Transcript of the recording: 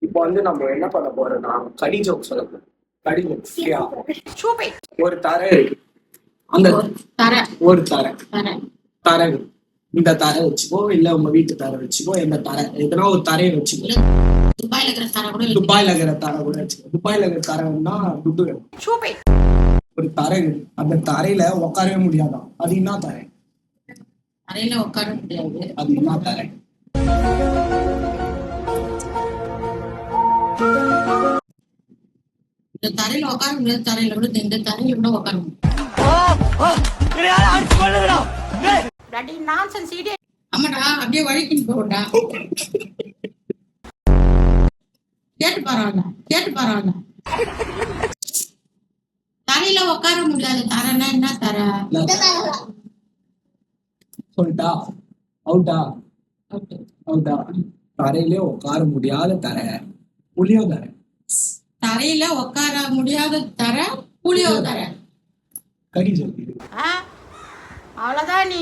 இப்போ நம்ம என்ன பண்ண போறோம்னா கடி ஜோக் சொல்ல போறோம். கடி ஜோக் சரியா? ஒரு தரை இருக்கு. அந்த ஒரு தரை தரை இருக்கு. இந்த தரை வச்சுக்கோ, இல்ல உங்க வீட்டு தரை வச்சுக்கோ, எந்த தரை எதனா ஒரு தரையை வச்சுக்கோ. துபாயில இருக்கிற தரை கூட வச்சுக்கோ. துபாயில இருக்கிற தரைன்னா துட்டு வேணும். ஒரு தரை இருக்கு. அந்த தரையில உட்காரவே முடியாதான். அது என்ன தரை? தரையில உட்கார முடியாது. அது என்ன தரை? இந்த தரையில உட்கார முடியாது. தரையில கூட இந்த தரையில கூட உட்கார முடியும். ஆமாடா, அப்படியே வழிக்கு போடா. கேட்டு பாருங்க. தரையில உட்கார முடியாது. தரைன்னா என்ன தரை? சொல்லிட்டா அவுட்டா அவுட்டா. தரையிலே உட்கார முடியாத தரை புளியோ தரை. தரையில உட்கார முடியாத தரை புளியோ தரை. கடி சொல்லி அவ்வளவுதான். நீ